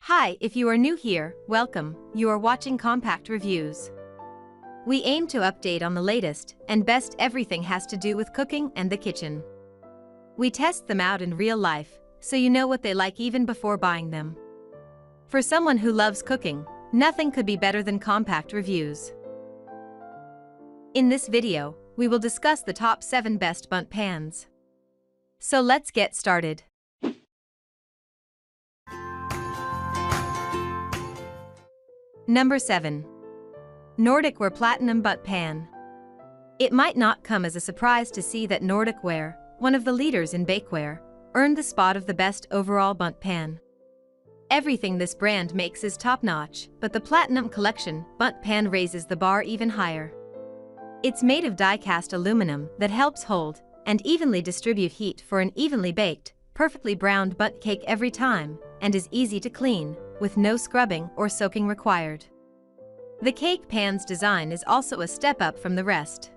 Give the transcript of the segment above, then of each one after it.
Hi, if you are new here, welcome. You are watching Compact Reviews. We aim to update on the latest and best everything has to do with cooking and the kitchen. We test them out in real life, so you know what they like even before buying them. For someone who loves cooking, nothing could be better than Compact Reviews. In this video, we will discuss the top 7 best Bundt pans. So let's get started. Number 7. Nordic Ware Platinum Bundt Pan. It might not come as a surprise to see that Nordic Ware, one of the leaders in bakeware, earned the spot of the best overall Bundt pan. Everything this brand makes is top-notch, but the Platinum Collection Bundt pan raises the bar even higher. It's made of die-cast aluminum that helps hold and evenly distribute heat for an evenly baked, perfectly browned Bundt cake every time, and is easy to clean, with no scrubbing or soaking required. The cake pan's design is also a step up from the rest.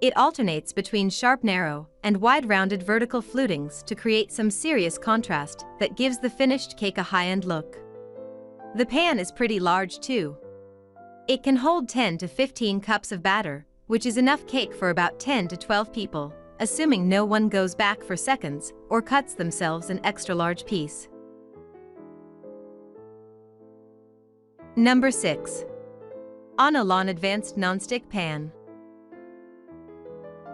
It alternates between sharp narrow and wide-rounded vertical flutings to create some serious contrast that gives the finished cake a high-end look. The pan is pretty large too. It can hold 10 to 15 cups of batter, which is enough cake for about 10 to 12 people, assuming no one goes back for seconds or cuts themselves an extra large piece. Number 6. Onalon Advanced Nonstick Pan.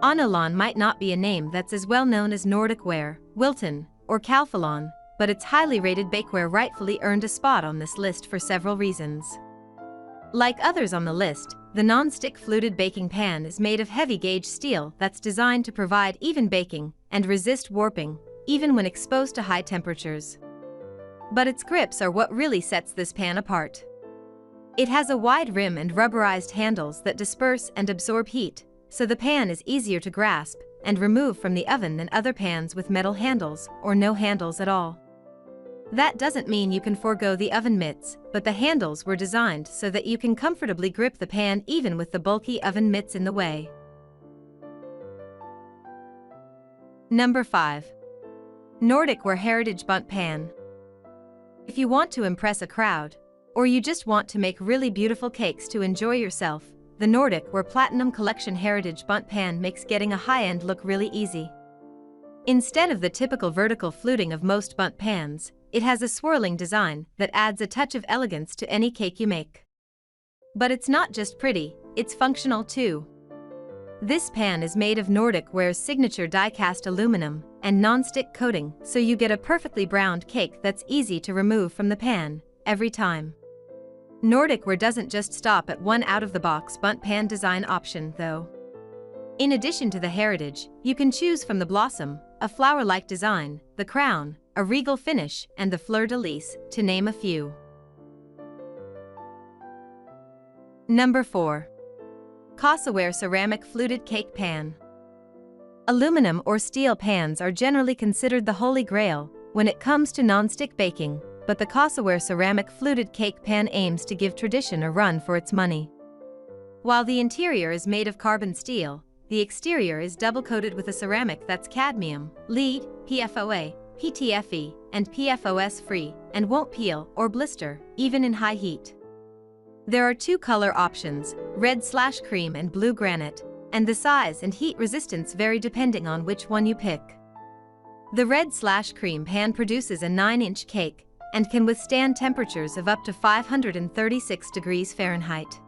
Onalon might not be a name that's as well known as Nordic Ware, Wilton, or Calphalon, but its highly rated bakeware rightfully earned a spot on this list for several reasons. Like others on the list, the non-stick fluted baking pan is made of heavy-gauge steel that's designed to provide even baking and resist warping, even when exposed to high temperatures. But its grips are what really sets this pan apart. It has a wide rim and rubberized handles that disperse and absorb heat, so the pan is easier to grasp and remove from the oven than other pans with metal handles or no handles at all. That doesn't mean you can forego the oven mitts, but the handles were designed so that you can comfortably grip the pan even with the bulky oven mitts in the way. Number 5. Nordic Ware Heritage Bundt Pan. If you want to impress a crowd, or you just want to make really beautiful cakes to enjoy yourself, the Nordic Ware Platinum Collection Heritage Bundt Pan makes getting a high-end look really easy. Instead of the typical vertical fluting of most Bundt pans, it has a swirling design that adds a touch of elegance to any cake you make. But it's not just pretty, it's functional too. This pan is made of Nordic Ware's signature die-cast aluminum and non-stick coating, so you get a perfectly browned cake that's easy to remove from the pan every time. Nordic Ware doesn't just stop at one out-of-the-box Bundt pan design option, though. In addition to the heritage, you can choose from the blossom, a flower-like design, the crown, a regal finish, and the fleur-de-lis, to name a few. Number 4. CasaWare Ceramic Fluted Cake Pan. Aluminum or steel pans are generally considered the holy grail when it comes to non-stick baking, but the CasaWare Ceramic Fluted Cake Pan aims to give tradition a run for its money. While the interior is made of carbon steel, the exterior is double-coated with a ceramic that's cadmium, lead, PFOA, PTFE, and PFOS-free, and won't peel or blister, even in high heat. There are 2 color options, red/cream and blue granite, and the size and heat resistance vary depending on which one you pick. The red/cream pan produces a 9-inch cake and can withstand temperatures of up to 536 degrees Fahrenheit.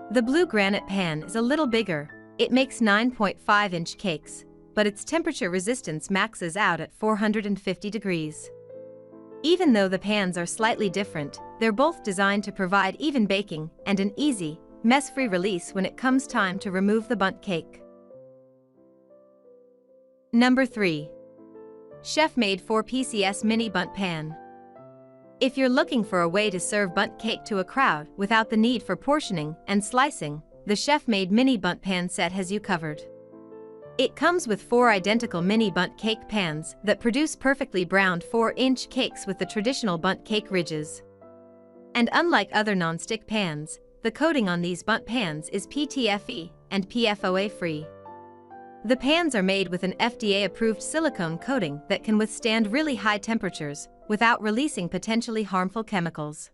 The blue granite pan is a little bigger. It makes 9.5-inch cakes, but its temperature resistance maxes out at 450 degrees. Even though the pans are slightly different, they're both designed to provide even baking and an easy, mess-free release when it comes time to remove the Bundt cake. Number 3. Chefmade 4PCS Mini Bundt Pan. If you're looking for a way to serve Bundt cake to a crowd without the need for portioning and slicing, the Chefmade Mini Bundt Pan set has you covered. It comes with 4 identical mini Bundt cake pans that produce perfectly browned 4-inch cakes with the traditional Bundt cake ridges. And unlike other non-stick pans, the coating on these Bundt pans is PTFE and PFOA free. The pans are made with an FDA-approved silicone coating that can withstand really high temperatures without releasing potentially harmful chemicals.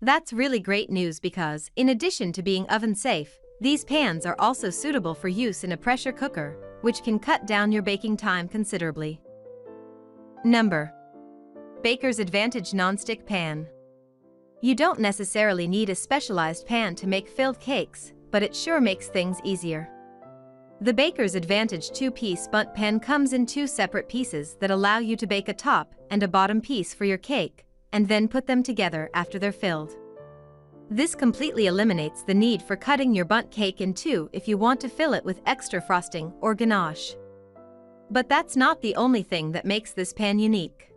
That's really great news because, in addition to being oven-safe, these pans are also suitable for use in a pressure cooker, which can cut down your baking time considerably. Number: Baker's Advantage Nonstick Pan. You don't necessarily need a specialized pan to make filled cakes, but it sure makes things easier. The Baker's Advantage 2-piece Bundt pan comes in 2 separate pieces that allow you to bake a top and a bottom piece for your cake, and then put them together after they're filled. This completely eliminates the need for cutting your Bundt cake in 2 if you want to fill it with extra frosting or ganache. But that's not the only thing that makes this pan unique.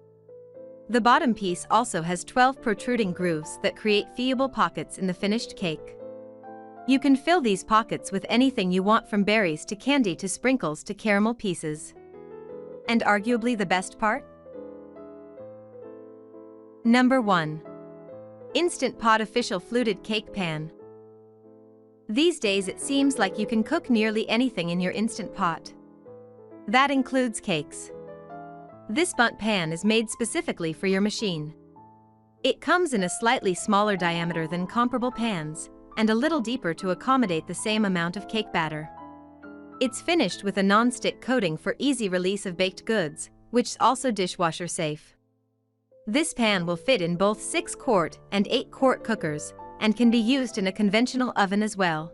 The bottom piece also has 12 protruding grooves that create feasible pockets in the finished cake. You can fill these pockets with anything you want, from berries to candy to sprinkles to caramel pieces. And arguably the best part? Number 1. Instant Pot Official Fluted Cake Pan. These days it seems like you can cook nearly anything in your Instant Pot. That includes cakes. This Bundt pan is made specifically for your machine. It comes in a slightly smaller diameter than comparable pans, and a little deeper to accommodate the same amount of cake batter. It's finished with a non-stick coating for easy release of baked goods, which is also dishwasher safe. This pan will fit in both 6-quart and 8-quart cookers, and can be used in a conventional oven as well.